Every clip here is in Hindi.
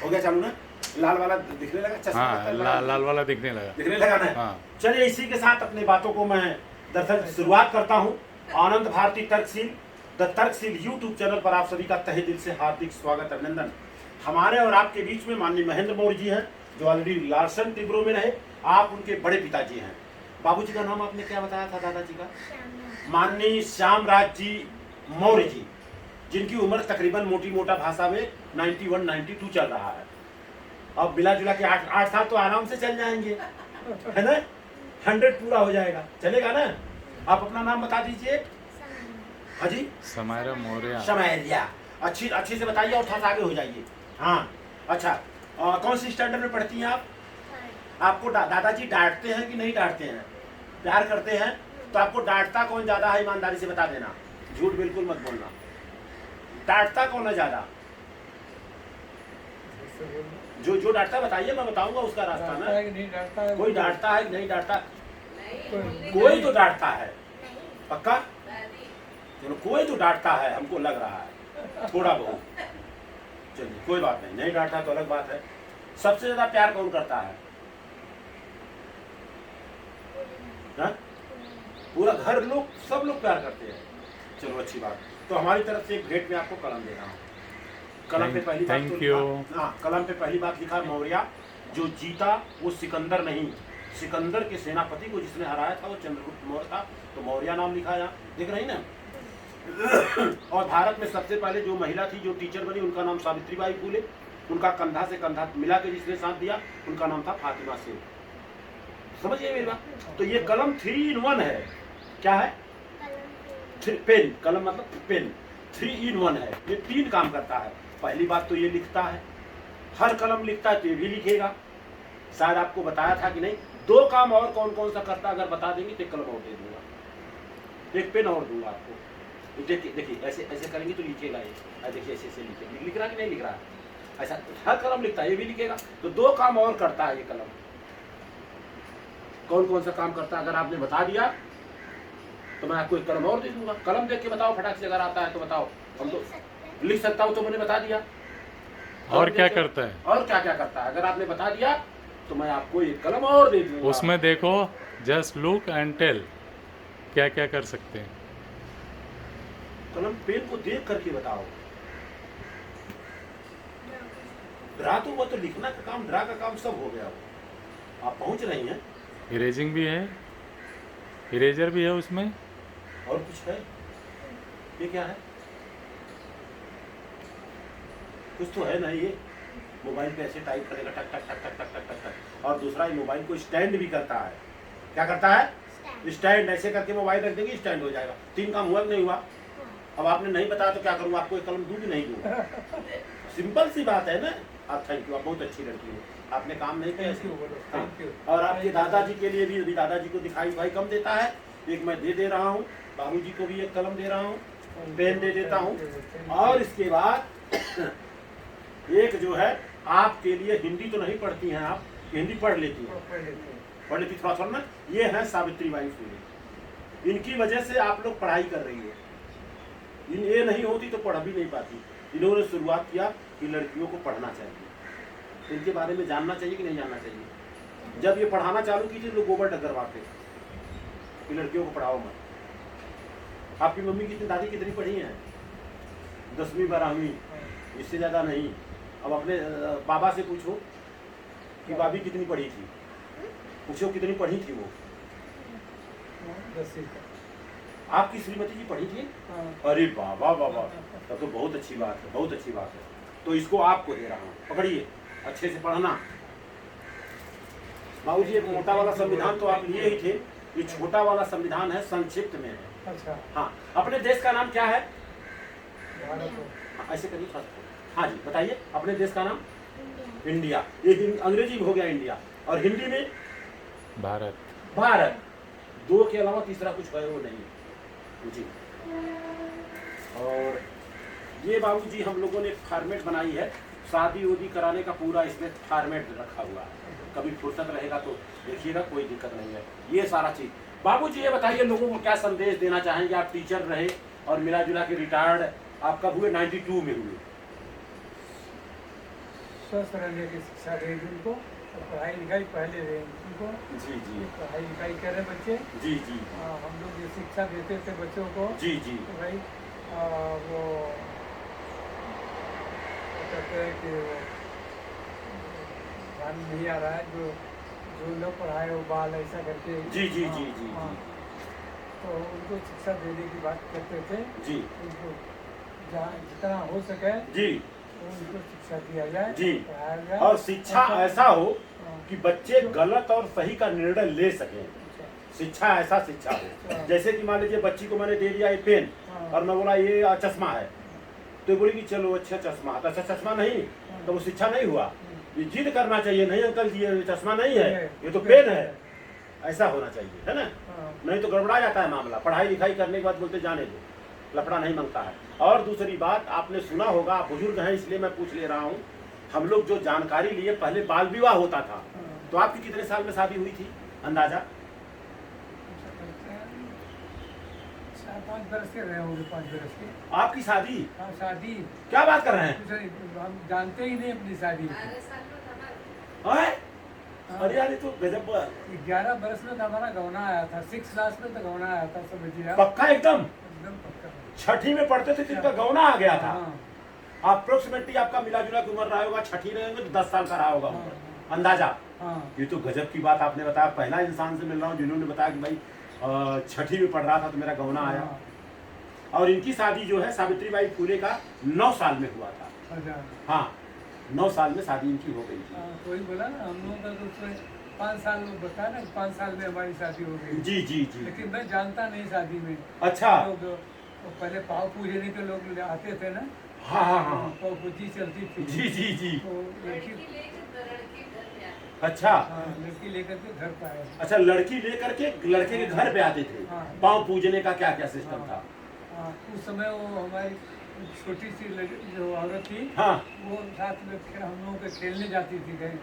हो गया चालू ना? लाल वाला दिखने लगा चश्मा? हाँ, लाल वाला दिखने लगा ना? हाँ। चलिए इसी के साथ अपनी बातों को मैं दरअसल शुरुआत करता हूँ। आनंद भारती तर्कशील, द तर्कशील यूट्यूब चैनल पर आप सभी का तहे दिल से हार्दिक स्वागत, अभिनंदन। हमारे और आपके बीच में माननीय महेंद्र मौर्य जी हैं, जो ऑलरेडी लार्सन तिब्रो में रहे। आप उनके बड़े पिताजी हैं। बाबूजी का नाम आपने क्या बताया था? दादाजी का माननीय श्यामराज जी मौर्य जी, जिनकी उम्र तकरीबन मोटी मोटा भाषा में 91-92 चल रहा है। अब मिला जुला के 8 साल तो आराम से चल जाएंगे, है ना? 100 पूरा हो जाएगा, चलेगा ना? आप अपना नाम बता दीजिए। हाँ जी, समायरा मौर्य। समायरिया, अच्छी से बताइए और थोड़ा आगे हो जाइए। हाँ अच्छा, कौन सी स्टैंडर्ड में पढ़ती हैं आप? आपको दादाजी डांटते हैं कि नहीं डांटते हैं? प्यार करते हैं? तो आपको डांटता कौन ज्यादा है, ईमानदारी से बता देना, झूठ बिल्कुल मत बोलना। डांटता कौन है ज्यादा? जो डांटता बताइए, मैं बताऊंगा उसका रास्ता ना। कोई डांटता है कि नहीं डांटता? कोई तो डांटता है, पक्का? चलो कोई तो डांटता है, हमको लग रहा है थोड़ा बहुत। चलिए कोई बात नहीं डांटता तो अलग बात है। सबसे ज्यादा प्यार कौन करता है? हा? पूरा घर लोग, सब लोग प्यार करते हैं। चलो अच्छी बात। तो हमारी तरफ से एक भेंट में आपको कलम दे रहा हूँ। कलम पे पहली बात तो लिखा, हाँ, कलम पे पहली बात लिखा मौर्य। जो जीता वो सिकंदर नहीं, सिकंदर के सेनापति को जिसने हराया था वो चंद्रगुप्त मौर्य था, तो मौर्य नाम लिखा है। देख रही ना? और भारत में सबसे पहले जो महिला थी जो टीचर बनी, उनका नाम सावित्रीबाई फूले। उनका कंधा से कंधा मिला के जिसने साथ दिया, उनका नाम था फातिमा सेन। समझिए मेरी बात? तो ये कलम 3 in 1 है। क्या है? पेन, कलम मतलब पेन 3 in 1 है। ये 3 काम करता है। पहली बात तो ये लिखता है, हर कलम लिखता है तो ये भी लिखेगा। शायद आपको बताया था कि नहीं। 2 काम और कौन कौन सा करता है, अगर बता देंगे तो एक कलम और दे दूंगा, एक पेन और दूंगा आपको। देखिए ऐसे ऐसे करेंगे तो लिखेगा ये। देखिए ऐसे ऐसे लिख रहा कि नहीं लिख रहा? ऐसा हर कलम लिखता है, ये भी लिखेगा। तो 2 काम और करता है ये कलम। कौन कौन सा काम करता है अगर आपने बता दिया तो मैं आपको एक कलम और दे दूंगा। कलम देख के बताओ फटाक से, अगर आता है तो बताओ। हम तो लिख सकता हूँ, तो मैंने बता दिया। और क्या करता है? और क्या क्या करता है अगर आपने बता दिया तो मैं आपको एक कलम और दे दूंगा। उसमें देखो, जस्ट लुक एंड टेल, क्या क्या कर सकते हैं। कलम पेन को देख करके बताओ। ड्रा तो वो तो लिखना का काम, ड्रा का काम सब हो गया। वो आप पहुंच रही हैं। इरेजिंग भी है, इरेजर भी है उसमें। और कुछ है? ये क्या है? कुछ तो है ना ये। मोबाइल पे ऐसे टाइप करेगा, टक टक टक टक टक टक टक टक। और दूसरा ये मोबाइल को स्टैंड भी करता है। क्या करता है? स्टैंड। ऐसे करके मोबाइल रख देंगे, स्टैंड हो जाएगा। 3 काम हुआ कि नहीं हुआ? अब आपने नहीं बताया तो क्या करूँगा? आपको एक कलम दूँ कि नहीं दूँ? सिंपल सी बात है ना। आप थैंक यू, आप बहुत अच्छी लड़की हो। आपने काम नहीं किया। और आपके दादाजी के लिए भी, अभी दादाजी को दिखाई भाई कम देता है, एक मैं दे रहा हूँ। बाबूजी को भी एक कलम दे रहा हूँ, पेन दे देता हूँ। और इसके बाद एक जो है आपके लिए, हिंदी तो नहीं पढ़ती हैं आप? हिंदी पढ़ लेती हैं? पढ़ लेती थोड़ा थोड़ा ना। ये है सावित्रीबाई फुले। इनकी वजह से आप लोग पढ़ाई कर रही है। ये नहीं होती तो पढ़ भी नहीं पाती। इन्होंने शुरुआत किया कि लड़कियों को पढ़ना चाहिए, इनके बारे में जानना चाहिए कि नहीं जानना चाहिए। जब ये पढ़ाना चालू की थी लोग गोबर डगरवाते कि लड़कियों को पढ़ाओ मत। आपकी मम्मी कितनी, दादी कितनी पढ़ी हैं? 10वीं 12वीं, इससे ज़्यादा नहीं। अब अपने बाबा से पूछो कि भाभी कितनी पढ़ी थी, पूछो कितनी पढ़ी थी वो। आपकी श्रीमती जी पढ़ी थी? अरे बाबा बाबा, तब तो बहुत अच्छी बात है, बहुत अच्छी बात है। तो इसको आपको दे रहा हूँ, पकड़िए, अच्छे से पढ़ना। बाबूजी एक मोटा वाला संविधान तो आप लिए ही थे, ये छोटा वाला संविधान है, संक्षिप्त में है। अच्छा। हाँ, अपने देश का नाम क्या है? ऐसे करिए। हाँ जी बताइए, अपने देश का नाम? इंडिया। ये अंग्रेजी में हो गया इंडिया, और हिंदी में भारत। भारत। 2 के अलावा तीसरा कुछ है वो नहीं जी। और ये बाबूजी हम लोगों ने फॉर्मेट बनाई है, शादी उदी कराने का पूरा इसमें फॉर्मेट रखा हुआ है। कभी फुर्सत रहेगा तो देखिएगा, कोई दिक्कत नहीं है। ये सारा चीज बाबूजी ये बताइए, लोगों को क्या संदेश देना चाहेंगे? आप टीचर रहे और मिला जुला के रिटायर्ड आप कब हुए? 92 में हुए। स्वस्थ रहने की शिक्षा देगी उनको, और पढ़ाई लिखाई पहले दें उनको। जी जी पढ़ाई लिखाई करें बच्चे। जी जी हम लोग जो शिक्षा देते थे बच्चों को, जी जी तो भाई वो कहते हैं कि वो ध्यान नहीं आ रहा है, जो जो लोग पढ़ाए वो बाल ऐसा करके। जी जी जी जी हाँ, तो उनको शिक्षा देने की बात करते थे। जी उनको जहाँ जितना हो सके जी तो उनको शिक्षा दिया जाए, जी। पढ़ाया जाए। और शिक्षा ऐसा हो हाँ, कि बच्चे गलत और सही का निर्णय ले सकें। अच्छा, शिक्षा ऐसा शिक्षा हो, जैसे कि मान लीजिए बच्ची को मैंने दे दिया ये पेन हाँ, और मैं बोला ये चश्मा है, तो ये बोली कि चलो अच्छा चश्मा है, तो अच्छा चश्मा नहीं, तो वो शिक्षा नहीं हुआ। ये जिद करना चाहिए, नहीं अंकल जी ये चश्मा नहीं है, ये तो पेन है, ऐसा होना चाहिए, है ना। हाँ, नहीं तो गड़बड़ा जाता है मामला। पढ़ाई लिखाई करने के बाद बोलते जाने दो, लफड़ा नहीं मांगता है। और दूसरी बात आपने सुना होगा, आप बुजुर्ग हैं इसलिए मैं पूछ ले रहा हूँ, हम लोग जो जानकारी लिए पहले बाल विवाह होता था, हाँ। तो आपकी कितने साल में शादी हुई थी अंदाजा? 4-5 बरस के रहे होंगे, 5 बरस के। आपकी शादी? हाँ, शादी क्या बात कर रहे हैं? कुछ नहीं, हम जानते ही नहीं अपनी शादी। हैं? अरे यार ये तो गजब। 11 बरस में तो हमारा गौना आया था, 6 क्लास में तो गौना आया था, समझिए आप। पक्का एकदम? एकदम पक्का। छठी में पढ़ते थे जिनका गौना आ गया था। हाँ, अप्रोक्सीमेटली आपका मिला जुला की उम्र रहा होगा, छठी रहेंगे तो 10 साल का रहा होगा हाँ, अंदाजा। हाँ, ये तो गजब की बात आपने बताया। पहला इंसान से मिल रहा हूँ जिन्होंने बताया कि भाई छठी में पढ़ रहा था तो मेरा गौना आया। हाँ, और इनकी शादी जो है सावित्रीबाई फुले का 9 साल में हुआ था। अच्छा। हाँ, 9 साल में शादी इनकी हो गई थी। हाँ, कोई बोला ना हम लोगों का तो उसमें 5 साल में बताया ना, 5 साल में हमारी शादी हो गई। जी जी जी। लेकिन मैं जानता नहीं शादी में। अच्छा। लोग वो पहले पाव पूजने के लोग ले आते थे ना। हाँ हाँ हाँ। पाव पूजी चलती थी। जी जी जी। तो लड़की, अच्छा हाँ, लड़की लेकर के घर पे आए। अच्छा, लड़की लेकर के लड़के के घर पे आते थे। हाँ। पाँव पूजने का क्या क्या सिस्टम हाँ। था? हाँ, उस समय वो हमारी छोटी सी जो औरत थी, हाँ। वो साथ में हम लोगों के खेलने जाती थी कहीं।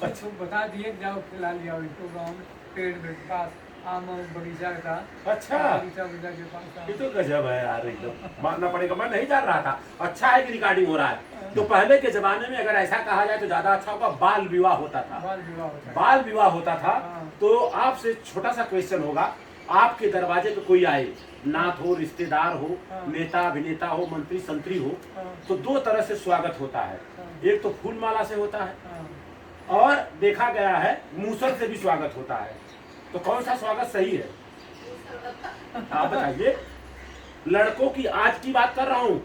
अच्छा। तो बता दिए जाओ खिला लिया इसको, गाँव में पेड़ में पास आम बगीचा था। अच्छा। बगीचा के पास था। ये तो गजब है यार, एकदम मानना पड़ेगा। मैं नहीं जान रहा था। अच्छा है कि रिकॉर्डिंग हो रहा है। तो पहले के जमाने में अगर ऐसा कहा जाए तो ज्यादा अच्छा होगा, बाल विवाह होता था। बाल विवाह होता है। बाल विवाह होता था। हाँ। तो आपसे छोटा सा क्वेश्चन होगा, आपके दरवाजे पे कोई आए, नाथ हो, रिश्तेदार हो, हाँ। नेता अभिनेता हो, मंत्री संतरी हो, हाँ, तो 2 तरह से स्वागत होता है। हाँ, एक तो फूल माला से होता है, हाँ। और देखा गया है मूसल से भी स्वागत होता है। तो कौन सा स्वागत सही है आप बताइए? लड़कों की आज की बात कर रहा हूँ।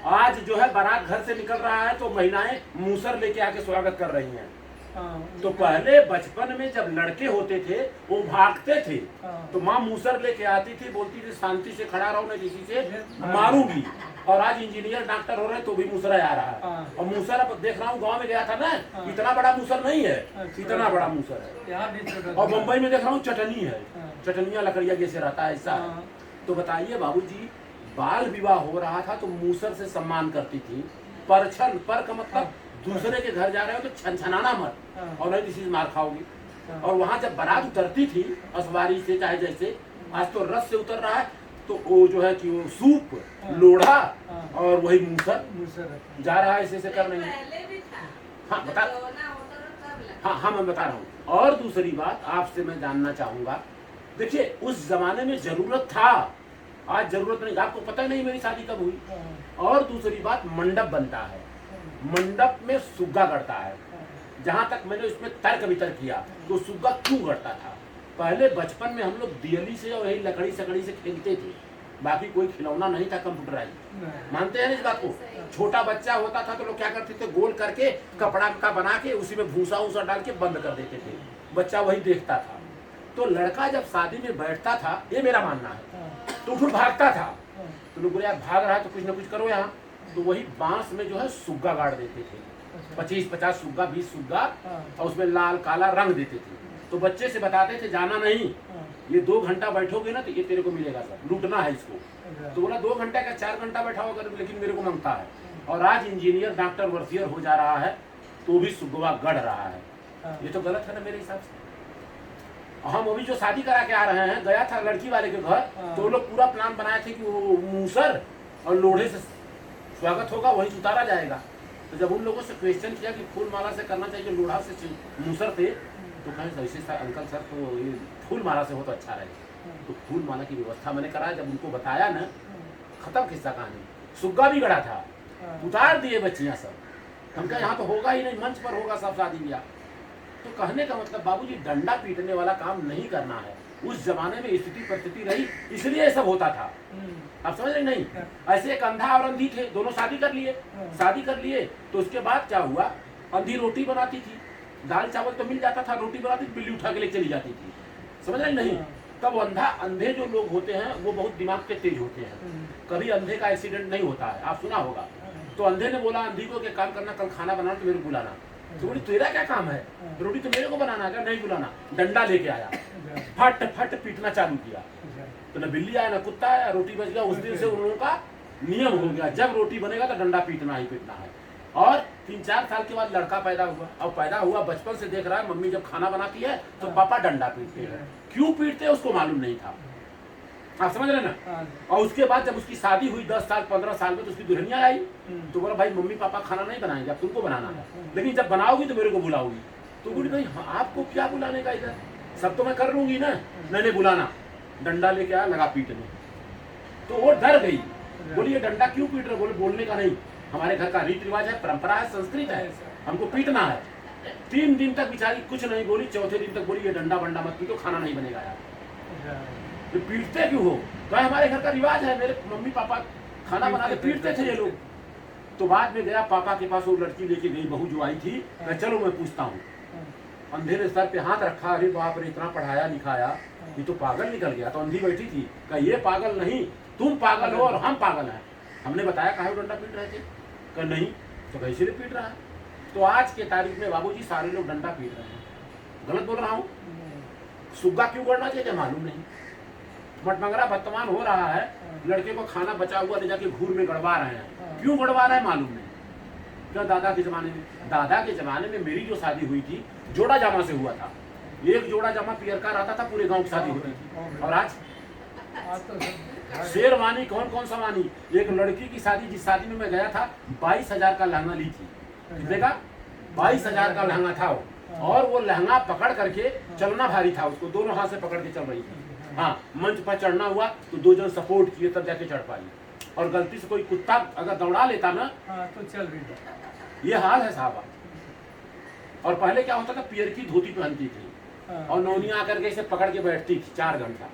आज जो है बारात घर से निकल रहा है तो महिलाएं मूसर लेके आके स्वागत कर रही हैं। हाँ, तो पहले बचपन में जब लड़के होते थे वो भागते थे, हाँ। तो माँ मूसर लेके आती थी, बोलती थी शांति से खड़ा रहो, नहीं किसी से मारूंगी। और आज इंजीनियर डॉक्टर हो रहे हैं तो भी मूसर आ रहा है। हाँ। और मूसर अब देख रहा हूँ, गांव में गया था ना, हाँ। इतना बड़ा मूसर नहीं है, अच्छा। इतना बड़ा मूसर है। यहाँ भी छोटा और था। मुंबई में देख रहा हूँ चटनी है, हाँ। चटनिया लकड़िया जैसे रहता है, ऐसा है। हाँ। तो बताइए बाबूजी, बाल विवाह हो रहा था तो मूसर से सम्मान करती थी। परछन पर का मतलब दूसरे के घर जा रहे हो तो छनछनाना मत, हाँ। और नहीं किसी से मार खाओगी। हाँ। और वहां जब बारात उतरती थी असवारी से, चाहे जैसे आज तो रस से उतर रहा है, तो वो जो है कि वो सूप, हाँ। लोढ़ा हाँ। और वही मूसर मूसर। जा रहा है, ऐसे कर रही है। हाँ बता, हाँ मैं बता रहा हूँ। और दूसरी बात आपसे मैं जानना चाहूंगा, देखिए उस जमाने में जरूरत था, आज जरूरत नहीं। आपको पता ही नहीं मेरी शादी कब हुई। हाँ, और दूसरी बात, मंडप बनता है, मंडप में सुग्गा गढ़ता है। जहां तक मैंने उसमें तर्क वितर्क किया तो सुग्गा क्यों गढ़ता था। पहले बचपन में हम लोग दियली से और यही लकड़ी सकड़ी से खेलते थे, बाकी कोई खिलौना नहीं था कंप्यूटराइज। नहीं। मानते हैं ना इस बात को? छोटा बच्चा होता था तो लोग क्या करते थे, गोल करके कपड़ा का बना के उसी में भूसा वूसा डाल के बंद कर देते थे, बच्चा वही देखता था। तो लड़का जब शादी में बैठता था, ये मेरा मानना है, हाँ, तो फिर भागता था। हाँ, तो लोग बोले यार भाग रहा है तो कुछ ना कुछ करो यहाँ। तो वही बांस में जो है सुग्गा गाड़ देते थे, अच्छा। 25-50 सुग्गा, 20 सुग्गा, हाँ, और उसमें लाल काला रंग देते थे। तो बच्चे से बताते थे जाना नहीं, हाँ, ये 2 घंटा बैठोगे ना तो ये तेरे को मिलेगा सर, लूटना है इसको। अच्छा। तो बोला 2 घंटा का 4 घंटा बैठाओ अगर, लेकिन मेरे को मांगता है। और आज इंजीनियर डॉक्टर वर्सियर हो जा रहा है तो भी सुगवा गढ़ रहा है। हाँ, ये तो गलत है ना मेरे हिसाब से। हम अभी जो शादी करा के आ रहे हैं, गया था लड़की वाले के घर, तो वो लोग पूरा प्लान बनाए थे कि वो मूसर और लोढ़े से स्वागत होगा, वहीं से उतारा जाएगा। तो जब उन लोगों से क्वेश्चन किया कि फूल माला से करना चाहिए, लोढ़ा से मूसर थे, तो कहें ऐसे सर अंकल सर तो ये फूल माला से हो तो अच्छा रहे। तो फूल माला की व्यवस्था मैंने कराया, जब उनको बताया ना, खत्म किस्सा कहानी। सुग्गा भी गड़ा था, उतार दिए बच्चियां सब। हम कहा यहाँ तो होगा ही नहीं, मंच पर होगा सब शादी ब्याह। तो कहने का मतलब बाबूजी डंडा पीटने वाला काम नहीं करना है। उस जमाने में स्थिति परिस्थिति रही, इसलिए ये सब होता था। आप समझ रहे नहीं? ऐसे एक अंधा और अंधी थे, दोनों शादी कर लिए। शादी कर लिए तो उसके बाद क्या हुआ, अंधी रोटी बनाती थी, दाल चावल तो मिल जाता था, रोटी बनाती थी, बिल्ली उठा के ले चली जाती थी। समझ रहे नहीं? तब अंधे जो लोग होते हैं वो बहुत दिमाग के तेज होते हैं। कभी अंधे का एक्सीडेंट नहीं होता है, आप सुना होगा। तो अंधे ने बोला अंधी को कि काम करना, कल खाना बनाना तो मेरे को बुलाना। तो बोली तेरा क्या काम है, रोटी तो मेरे को बनाना है। नहीं बुलाना, डंडा लेके आया, फट फट पीटना चालू किया। तो न बिल्ली आया न कुत्ता आया, रोटी बच गया। उस दिन से उन लोगों का नियम हो गया, जब रोटी बनेगा तो डंडा पीटना ही पीटना है। और 3-4 साल के बाद लड़का पैदा हुआ। अब पैदा हुआ, बचपन से देख रहा है मम्मी जब खाना बनाती है तो पापा डंडा पीटते हैं। क्यों पीटते हैं उसको मालूम नहीं था। आप समझ रहे ना? और उसके बाद जब उसकी शादी हुई 10 साल 15 साल में, तो उसकी दुल्हनिया आई। तो बोला भाई मम्मी पापा खाना नहीं बनाएंगे, अब तुमको बनाना है, लेकिन जब बनाओगी तो मेरे को बुलाओगी। तो बोली भाई आपको क्या बुलाने का, इधर सब तो मैं कर लूंगी ना। नहीं बुलाना, डंडा लेके आया, लगा पीटने। तो वो डर गई, बोली ये डंडा क्यों पीट रहे? बोले बोलने का नहीं, हमारे घर का रीति रिवाज है, परंपरा है, संस्कृत है, हमको पीटना है। 3 दिन तक बेचारी कुछ नहीं बोली। चौथे दिन तक बोली ये डंडा बंडा मत पीटो, खाना नहीं बनेगा यार। तो पीटते क्यों हो? तो हमारे घर का रिवाज है, मेरे मम्मी पापा खाना बना के पीटते थे ये लोग। तो बाद में गया पापा के पास, वो लड़की लेके गई, बहू जो आई थी, मैं चलो मैं पूछता हूँ। अंधे ने सर पे हाथ रखा, अरे बाप रे इतना पढ़ाया लिखाया, ये तो पागल निकल गया। तो अंधी बैठी थी, कहा ये पागल नहीं, तुम पागल हो और हम पागल हैं। हमने बताया काहे डंडा पीट रहे थे? कहा नहीं, तो कैसे भी पीट रहा है? तो आज के तारीख में बाबूजी सारे लोग डंडा पीट रहे हैं। गलत बोल रहा हूँ? सुग्गा क्यों करना चाहिए मालूम नहीं। मटमंगरा वर्तमान हो रहा है, लड़के को खाना बचा हुआ ले जाके घूर में गड़वा रहे हैं। क्यों गड़वा रहे हैं मालूम नहीं। क्या दादा के जमाने में मेरी जो शादी हुई थी जोड़ा जामा से हुआ था। एक जोड़ा जामा पियर का रहता था, पूरे गांव की शादी होती थी। और आज शेरवानी कौन सा वानी। एक लड़की की शादी, जिस शादी में मैं गया था, 22,000 का लहंगा ली थी। कितने का? 22,000 का लहंगा था वो। और वो लहंगा पकड़ करके चलना भारी था, उसको दोनों हाथ से पकड़ के चल रही थी। हाँ, मंच पर चढ़ना हुआ तो 2 जन सपोर्ट किए तब जाके चढ़ पाई। और गलती से कोई कुत्ता अगर दौड़ा लेता ना तो चल रही। ये हाल है साहब। और पहले क्या होता था, पियर की धोती पहनती थी और नौनिया आकर के इसे पकड़ के बैठती थी 4 घंटा।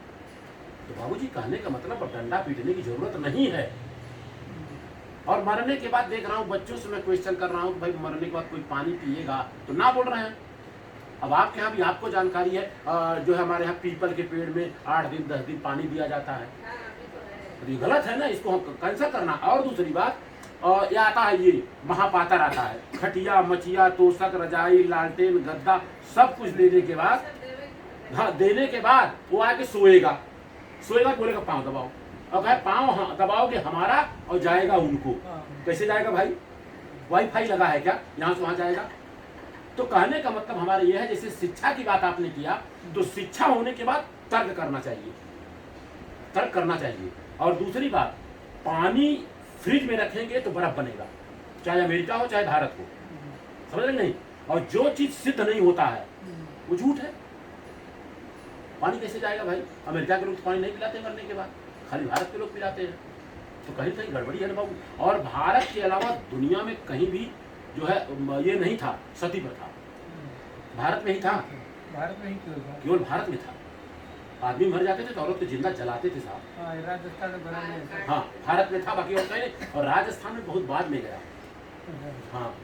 तो बाबूजी कहने का मतलब डंडा पीटने की जरूरत नहीं है। और मरने के बाद देख रहा हूँ बच्चों से मैं क्वेश्चन कर रहा हूँ, भाई मरने के बाद कोई पानी पिएगा? तो ना बोल रहे हैं। अब आपके यहाँ भी आपको जानकारी है, जो है हमारे यहाँ पीपल के पेड़ में 8 दिन 10 दिन पानी दिया जाता है। तो ये गलत है ना, इसको हम कैंसिल करना। और दूसरी बात, ये आता है, ये महापातर आता है, खटिया मचिया तोशक रजाई लालटेन गद्दा सब कुछ देने के बाद, हाँ देने के बाद वो आके सोएगा, बोलेगा पाँव दबाओ। और कहे पाँव दबाओगे हमारा और जाएगा उनको। कैसे जाएगा भाई? वाईफाई लगा है क्या, यहाँ से वहाँ जाएगा? तो कहने का मतलब हमारा यह है, जैसे शिक्षा की बात आपने किया, तो शिक्षा होने के बाद तर्क करना चाहिए। और दूसरी बात, पानी फ्रिज में रखेंगे तो बर्फ बनेगा, चाहे अमेरिका हो चाहे भारत हो। समझ रहे नहीं? और जो चीज सिद्ध नहीं होता है वो झूठ है। पानी कैसे जाएगा भाई? अमेरिका के लोग तो पानी नहीं पिलाते मरने के बाद, खाली भारत के लोग पिलाते हैं। तो कहीं कहीं गड़बड़ी है ना बाबू। और भारत के अलावा दुनिया में कहीं भी जो है ये नहीं था सती प्रथा, भारत में ही था। भारत में ही केवल भारत में था। आदमी मर जाते थे तो औरत को जिंदा जलाते थे साहब। राजस्थान में हाँ, भारत में था, बाकी और कहीं नहीं। और राजस्थान में बहुत बाद में गया। हाँ,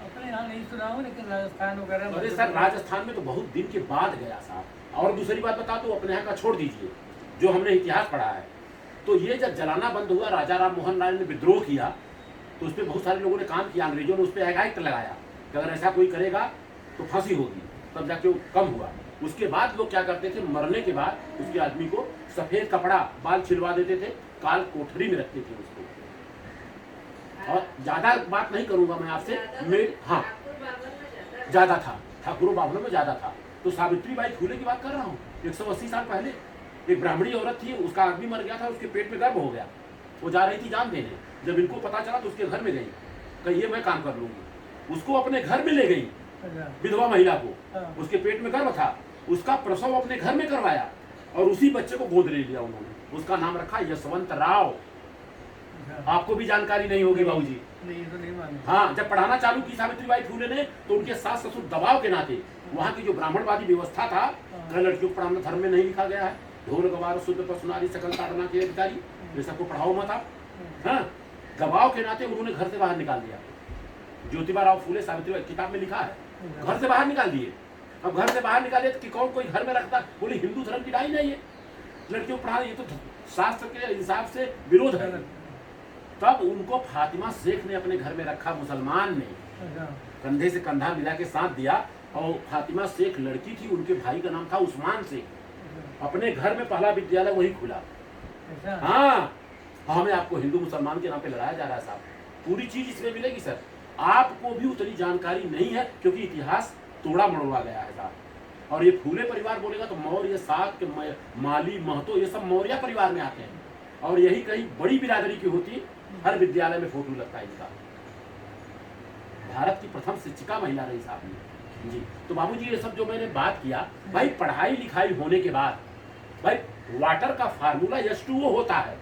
अपने यहाँ नहीं सुना हूँ, लेकिन राजस्थान वगैरह। अरे सर, राजस्थान में तो बहुत दिन के बाद गया साहब। और दूसरी बात बता दो, अपने यहाँ का छोड़ दीजिए, जो हमने इतिहास पढ़ा है, तो ये जब जलाना बंद हुआ, राजा राम मोहन राय ने विद्रोह किया, तो उस पर बहुत सारे लोगों ने काम किया। अंग्रेजों ने उस पर एक्ट लगाया कि अगर ऐसा कोई करेगा तो फांसी होगी, तब जाके वो कम हुआ। उसके बाद लोग क्या करते थे, मरने के बाद उसके आदमी को सफेद कपड़ा, बाल छिलवा देते थे, काल कोठरी में रखते थे उसको। और ज्यादा बात नहीं करूंगा मैं आपसे, हाँ ज्यादा था, ठाकुरों बाभनों में ज्यादा था। तो सावित्रीबाई फुले की बात कर रहा हूँ, 180 साल पहले एक ब्राह्मणी औरत थी, उसका आदमी मर गया था, उसके पेट में गर्भ हो गया, वो जा रही थी जान देने। जब इनको पता चला तो उसके घर में गई, कही ये मैं काम कर लूंगी। उसको अपने घर में ले गई, अच्छा, विधवा महिला को, हाँ। उसके पेट में गर्भ था, उसका प्रसव अपने घर में करवाया और उसी बच्चे को गोद ले लिया उन्होंने। उसका नाम रखा यशवंत राव। अच्छा। आपको भी जानकारी नहीं होगी बाबूजी। नहीं, ये तो नहीं मालूम। हाँ, जब पढ़ाना चालू की सावित्रीबाई फूले ने तो उनके सास ससुर दबाव के नाते, वहाँ की जो ब्राह्मणवादी व्यवस्था था, कई लड़कियों को पढ़ाना धर्म में नहीं लिखा गया है, ढोल गवार शुद्ध पर सुनारी सकल ताड़ना के अधिकारी, ये सबको पढ़ाओ मत आप। हाँ, दबाव के नाते उन्होंने घर से बाहर निकाल दिया। ज्योतिबा राव फूले सावित्रीबाई किताब में लिखा है, घर से बाहर निकाल दिए। अब घर से बाहर निकाले तो कि कौन कोई घर में रखता, बोले हिंदू धर्म की ढाई नहीं है लड़कियों को पढ़ाना, ये तो शास्त्र के हिसाब से विरोध है। तब उनको फातिमा शेख ने अपने घर में रखा, मुसलमान ने अच्छा, कंधे से कंधा मिला के साथ दिया। और फातिमा शेख लड़की थी, उनके भाई का नाम था उस्मान शेख। अपने घर में पहला विद्यालय वही खुला। अच्छा, हाँ, हमें आपको हिंदू मुसलमान के नाम पे लड़ाया जा रहा है साहब। पूरी चीज इसमें मिलेगी सर। आपको भी उतनी जानकारी नहीं है क्योंकि इतिहास तोड़ा मड़ोड़ा गया है साहब। और ये फूले परिवार बोलेगा तो मौर्य, शाक्य, माली, महतो, ये सब मौर्य परिवार में आते हैं। और यही कहीं बड़ी बिरादरी की होती, हर विद्यालय में फोटो लगता है इनका। भारत की प्रथम शिक्षिका महिला रही साहब ने जी। तो बाबूजी ये सब जो मैंने बात किया, भाई पढ़ाई लिखाई होने के बाद भाई वाटर का फार्मूला H2O होता है।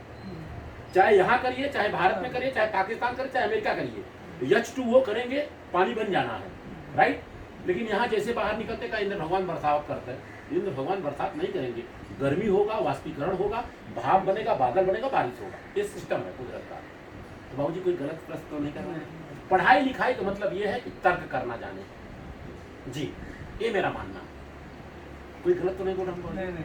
चाहे यहाँ करिए, चाहे भारत में करिए, चाहे पाकिस्तान करिए, चाहे अमेरिका करिए, H2O करेंगे, पानी बन जाना है, राइट। लेकिन यहाँ जैसे बाहर निकलते का इंद्र भगवान बरसात करते हैं, इंद्र भगवान बरसात नहीं करेंगे। गर्मी होगा, वाष्पीकरण होगा, भाप बनेगा, बादल बनेगा, बारिश होगा। ये सिस्टम है कुदरत का। तो बाबूजी कोई गलत प्रश्न तो नहीं करना है। पढ़ाई लिखाई का मतलब ये है कि तर्क करना जाने जी, ये मेरा मानना। कोई गलत तो नहीं बोल रहा। नहीं नहीं,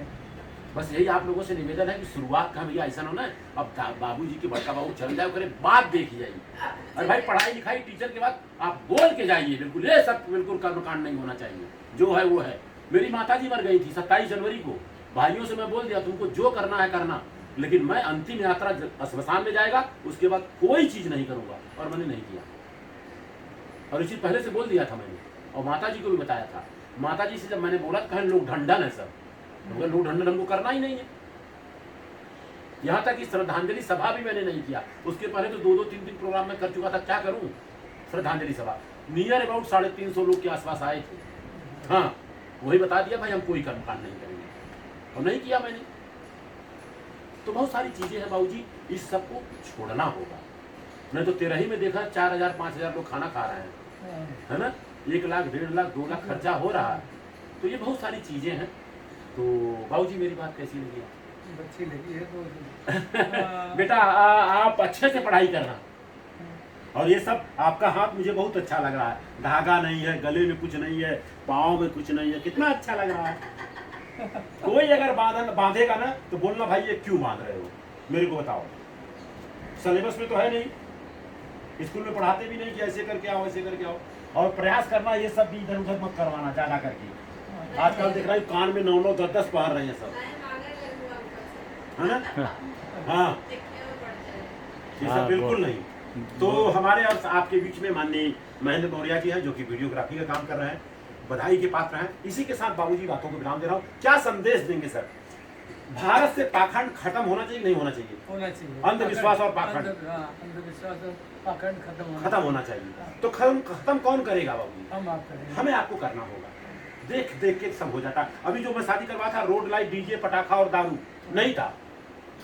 बस यही आप लोगों से निवेदन है कि शुरुआत का भैया ऐसा ना, अब बाबूजी के बड़का बाबू चल जाओ करे, बात देखी जाइए। और भाई पढ़ाई लिखाई टीचर के बाद आप बोल के जाइए, बिल्कुल ये सब बिल्कुल कर्मकांड नहीं होना चाहिए। जो है वो है। मेरी माताजी मर गई थी 27 जनवरी को। भाइयों से मैं बोल दिया तुमको जो करना है करना, लेकिन मैं अंतिम यात्रा श्मशान में जाएगा उसके बाद कोई चीज नहीं करूंगा। और मैंने नहीं किया, और इसी पहले से बोल दिया था मैंने, और माताजी को भी बताया था। माताजी से जब मैंने बोला तो कहें लोग ढंढन है सब, लोग ढंढन हमको करना ही नहीं है। यहाँ तक कि श्रद्धांजलि सभा भी मैंने नहीं किया। उसके पहले तो 2-2, 3-3 प्रोग्राम में कर चुका था। क्या करूं? श्रद्धांजलि सभा नियर अबाउट 350 लोग के आसपास आए थे। हाँ, वही बता दिया भाई हम कोई कर्मकांड नहीं करेंगे, और नहीं किया मैंने। तो बहुत सारी चीजें हैं बाबूजी, इस सबको छोड़ना होगा। नहीं तो तेरही में देखा 4000-5000 लोग खाना खा रहे हैं, है ना। 1 लाख, 1.5 लाख, 2 लाख खर्चा हो रहा है। तो ये बहुत सारी चीजें हैं। तो बाबूजी मेरी बात कैसी लगी? अच्छी लगी है तो बेटा आप अच्छे से पढ़ाई करना, और ये सब आपका हाथ मुझे बहुत अच्छा लग रहा है। धागा नहीं है, गले में कुछ नहीं है, पाँव में कुछ नहीं है, कितना अच्छा लग रहा है। कोई अगर बांधेगा ना तो बोलना भाई ये क्यों बांध रहे हो, मेरे को बताओ। सिलेबस में तो है नहीं, स्कूल में पढ़ाते भी नहीं कि ऐसे करके आओ, ऐसे करके आओ। और प्रयास करना ये सब भी इधर उधर मत करवाना ज्यादा करके। आजकल देख रहा हूँ कान में 9-9, 10-10 पहन रहे हैं सब, है ना। हाँ, ये सब बिल्कुल नहीं। तो हमारे और आपके बीच में माननीय महेंद्र मौर्य जी हैं, जो कि वीडियोग्राफी का काम कर रहे हैं, बधाई के पात्र हैं। इसी के साथ बाबूजी बातों को विराम दे रहा हूँ। क्या संदेश देंगे सर? भारत से पाखंड खत्म होना चाहिए, नहीं होना चाहिए? होना चाहिए। अंधविश्वास और पाखंड, अंधविश्वास और पाखंड खत्म होना चाहिए। तो खत्म कौन करेगा बाबूजी? हम आप करेंगे, हमें आपको करना होगा। देख देख के सब हो जाता। अभी जो मैं शादी करवा था, रोड लाइट, डीजे, पटाखा और दारू नहीं था।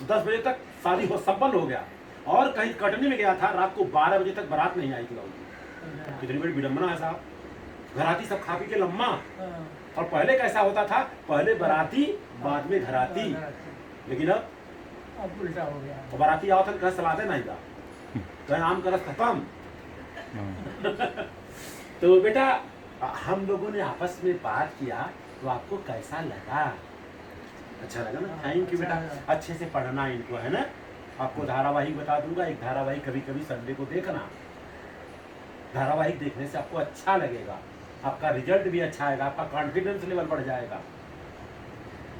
10 बजे तक शादी संपन्न हो गया, और कहीं कटनी में गया था, रात को 12 बजे तक बारात नहीं आई थी बाबूजी। कितनी बड़ी विडम्बना है साहब। घराती सब खा पी के लम्मा। और पहले कैसा होता था, पहले बाराती बाद में घराती, लेकिन अब उल्टा हो गया। बाराती आओ था कह सलादे नहीं था, कहीं आम का रस खत्म। तो बेटा हम लोगों ने आपस में बात किया, तो आपको कैसा लगा? अच्छा लगा ना? थैंक यू बेटा। अच्छे से पढ़ना इनको, है ना। आपको धारावाहिक बता दूंगा, एक धारावाहिक कभी कभी संडे को देखना। धारावाहिक देखने से आपको अच्छा लगेगा, आपका रिजल्ट भी अच्छा आएगा, आपका कॉन्फिडेंस लेवल बढ़ जाएगा।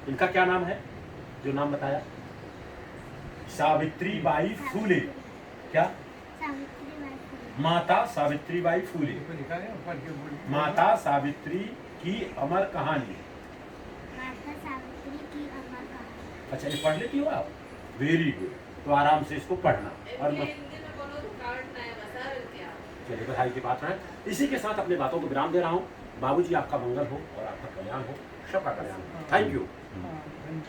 इनका क्या नाम है जो नाम बताया? सावित्रीबाई फूले। क्या? माता सावित्रीबाई फूले। माता सावित्री की अमर कहानी। अच्छा, ये पढ़ लेती हो आप? Very good. तो आराम से इसको पढ़ना। और चलिए बधाई की बात है। इसी के साथ अपने बातों को विराम दे रहा हूँ। बाबूजी आपका मंगल हो और आपका कल्याण हो, सबका कल्याण हो। Thank you. हाँ, धन्यवाद।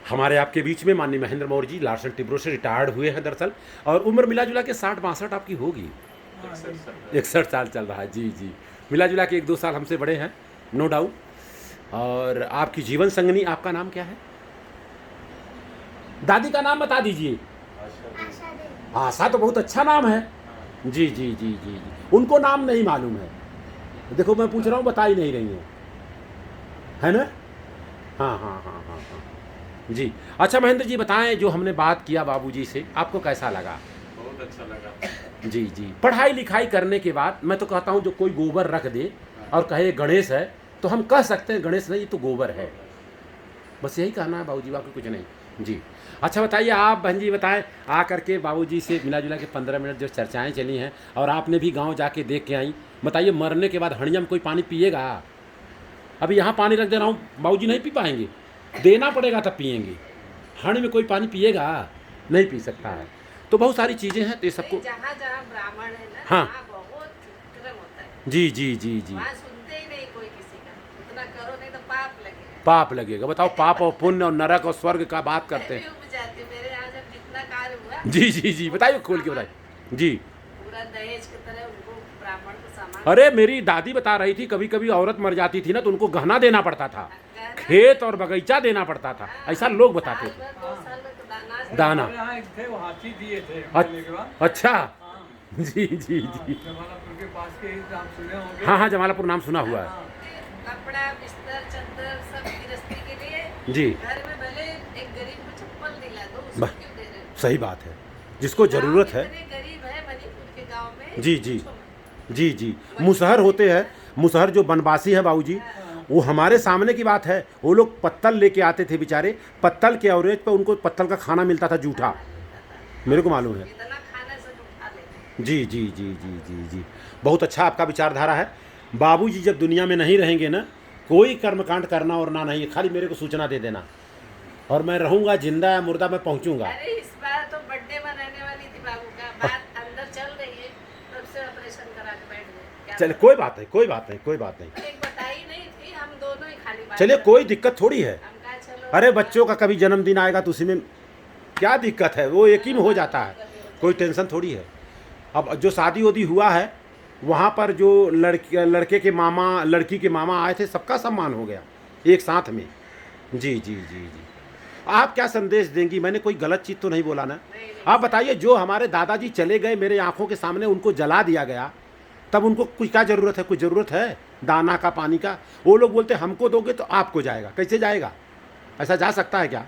हमारे आपके बीच में माननीय महेंद्र मौर्य जी लार्सन टिब्रो से रिटायर्ड हुए हैं दरअसल, और उम्र मिला जुला के 60-62 आपकी होगी। 61 साल चल रहा है। जी जी, मिला जुला के 1-2 साल हमसे बड़े हैं, नो डाउट। और आपकी जीवन संगनी, आपका नाम क्या है? दादी का नाम बता दीजिए। आशा तो बहुत अच्छा नाम है। जी जी जी जी जी, उनको नाम नहीं मालूम है। देखो मैं पूछ रहा हूँ, बता ही नहीं रही हैं, है ना? हाँ हाँ हाँ हाँ हाँ जी। अच्छा महेंद्र जी बताएं, जो हमने बात किया बाबूजी से, आपको कैसा लगा? बहुत अच्छा लगा। जी जी। पढ़ाई लिखाई करने के बाद मैं तो कहता हूँ जो कोई गोबर रख दे और कहे गणेश है, तो हम कह सकते हैं गणेश नहीं, ये तो गोबर है। बस यही कहना है बाबूजी, बाकी कुछ नहीं जी। अच्छा बताइए आप बहन जी, बताएं आ करके बाबूजी से मिला जुला के 15 मिनट जो चर्चाएं चली हैं, और आपने भी गांव जाके देख के आई, बताइए मरने के बाद हड़िया में कोई पानी पिएगा? अभी यहाँ पानी रख दे रहा हूँ, बाबूजी नहीं पी पाएंगे, देना पड़ेगा तब पिएंगे। हड़ में कोई पानी पिएगा? नहीं पी सकता है। तो बहुत सारी चीज़ें हैं, तो ये सबको जहाँ जहाँ ब्राह्मण है ना, हाँ। वहाँ बहुत क्रम होता है। जी जी जी जी। वहाँ सुनते ही नहीं कोई किसी का, उतना करो नहीं तो पाप लगेगा। पाप लगेगा। बताओ, पाप और पुण्य और नरक और स्वर्ग का बात करते मैं हैं। भी उब जाती हूँ। मेरे यहाँ जब जितना कार्य हुआ, जी जी जी, बताइए, खोल के बताइए जी। पूरा दहेज की तरह उनको ब्राह्मण को सामान, अरे मेरी दादी बता रही थी, कभी कभी औरत मर जाती थी ना, तो उनको गहना देना पड़ता था, गहना, खेत और बगीचा देना पड़ता था, ऐसा लोग बताते साल थे। भर, 2 साल में तो दाना दाना। हमारे यहाँ एक थे, वो हाथी दिए थे अच- मेले के बाद। अच्छा। हाँ, जी जी हाँ, जी। जमालपुर के पास के ही नाम सुने होंगे। हाँ हाँ, जमालपुर नाम सुना हुआ है। हाँ, कपड़ा, बिस्तर, चद्दर सब गृहस्थी के लिए। जी। घर में भले एक गरीब को चप्पल दिला दो, उसको बस। क्यों दे रहे हो? सही बात है, जिसको ज़रूरत है। इतने गरीब है मणिपुर के गांव में। जी जी जी जी। मुसहर होते हैं, मुसहर जो बनवासी है बाबूजी, वो हमारे सामने की बात है। वो लोग पत्तल लेके आते थे बेचारे, पत्तल के एवरेज पर उनको पत्तल का खाना मिलता था जूठा, मेरे को मालूम है। इतना खाने से उठा लेते। जी जी जी जी जी जी, बहुत अच्छा आपका विचारधारा है। बाबूजी जब दुनिया में नहीं रहेंगे ना, कोई कर्मकांड करना और ना नहीं, खाली मेरे को सूचना दे देना, और मैं रहूँगा, जिंदा या मुर्दा मैं पहुँचूँगा। अरे इस बार तो बर्थडे मनाने वाली थी बाबू का, बात अंदर चल रही है, तब से ऑपरेशन करा के बैठ गए। क्या चलिए कोई बात नहीं, कोई बात नहीं, कोई बात नहीं। एक बताई नहीं थी, हम दोनों ही खाली बात चलिए कर कोई रहे दिक्कत थोड़ी है। थे। हम कहा चलो, अरे बच्चों का कभी जन्मदिन आएगा तो उसी में क्या दिक्कत है, वो एक ही में हो जाता है, कोई टेंशन थोड़ी है। अब जो शादी वादी हुआ है, वहाँ पर जो लड़के के मामा, लड़की के मामा आए थे, सबका सम्मान हो गया एक साथ में। जी जी जी जी। आप क्या संदेश देंगी? मैंने कोई गलत चीज़ तो नहीं बोला ना? आप बताइए, जो हमारे दादाजी चले गए मेरे आंखों के सामने, उनको जला दिया गया, तब उनको कुछ क्या ज़रूरत है? कुछ ज़रूरत है दाना का, पानी का? वो लोग बोलते हमको दोगे तो आपको जाएगा। कैसे जाएगा? ऐसा जा सकता है क्या?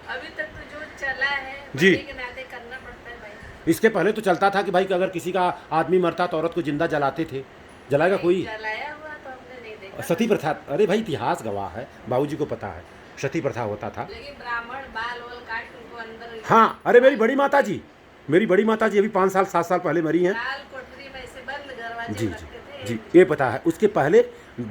अभी तक तो जो चला है जी। बड़े के नाते करना पड़ता है भाई। इसके पहले तो चलता था कि भाई अगर किसी का आदमी मरता तो औरत को जिंदा जलाते थे। जलाएगा कोई? जलाया हुआ तो हमने नहीं देखा। सती प्रथा, अरे भाई इतिहास गवाह है, बाबूजी को पता है, सती प्रथा होता था। लेकिन ब्राह्मण बाल वाल काट उनको अंदर, हाँ, अरे मेरी बड़ी माता जी, मेरी बड़ी माता जी अभी 5 साल 7 साल पहले मरी हैं। लाल कोठरी में ऐसे बंद दरवाजे जी रखते थे। जी जी, ये पता है। उसके पहले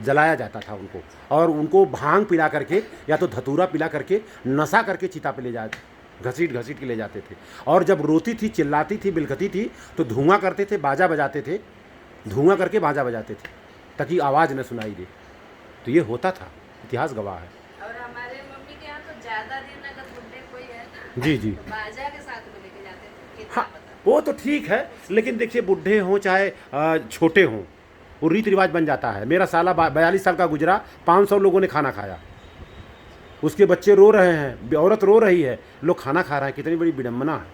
जलाया जाता था उनको, और उनको भांग पिला करके या तो धतूरा पिला करके नशा करके चिता पे ले जाते, घसीट घसीट के ले जाते थे। और जब रोती थी, चिल्लाती थी, बिलखती थी, तो धुआं करते थे, बाजा बजाते थे, धुआं करके बाजा बजाते थे ताकि आवाज़ न सुनाई दे। तो ये होता था, इतिहास गवाह है। और हमारे मम्मी के यहाँ तो ज्यादा दिन अगर बुढ़े कोई है ना, जी जी। तो बाजा के साथ में लेके जाते थे। कितना हाँ, पता। वो तो ठीक है, लेकिन देखिए बुढ़े हों चाहे छोटे हों, वो रीति रिवाज बन जाता है। मेरा साला 42 साल का गुजरा, 500 लोगों ने खाना खाया, उसके बच्चे रो रहे हैं, औरत रो रही है, लोग खाना खा रहे हैं, कितनी बड़ी विडम्बना है।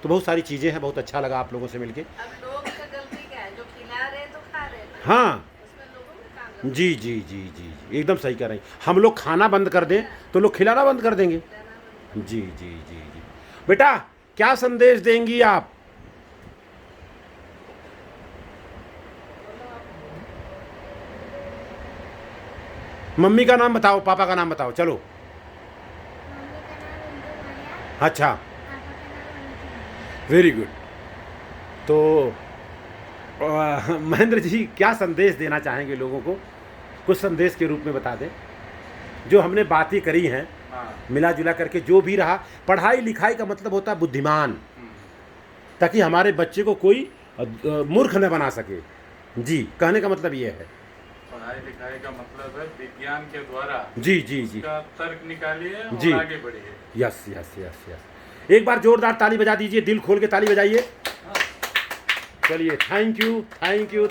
तो बहुत सारी चीज़ें हैं, बहुत अच्छा लगा आप लोगों से मिलके। अब लोग का गलती क्या है? जो खिला रहे हैं तो खा रहे हैं ना। हाँ उसमें लोगों का काम है। जी जी जी जी जी, एकदम सही कह रहे हैं। हम लोग खाना बंद कर दें तो लोग खिलाना बंद कर देंगे। जी जी जी जी। बेटा क्या संदेश देंगी आप? मम्मी का नाम बताओ, पापा का नाम बताओ, चलो। अच्छा, वेरी गुड। तो महेंद्र जी क्या संदेश देना चाहेंगे लोगों को? कुछ संदेश के रूप में बता दें। जो हमने बातें करी हैं, हाँ। मिला जुला करके जो भी रहा, पढ़ाई लिखाई का मतलब होता है बुद्धिमान, ताकि हमारे बच्चे को कोई मूर्ख न बना सके। जी, कहने का मतलब ये है। पढ़ाई लिखाई का मतलब है विज्ञान के द्वारा जी जी जी का तर्क निकालिए जी। और आगे बढ़िए। Yes yes yes yes. एक बार जोरदार ताली बजा दीजिए, दिल खोल के ताली बजाइए। चलिए, थैंक यू थैंक यू।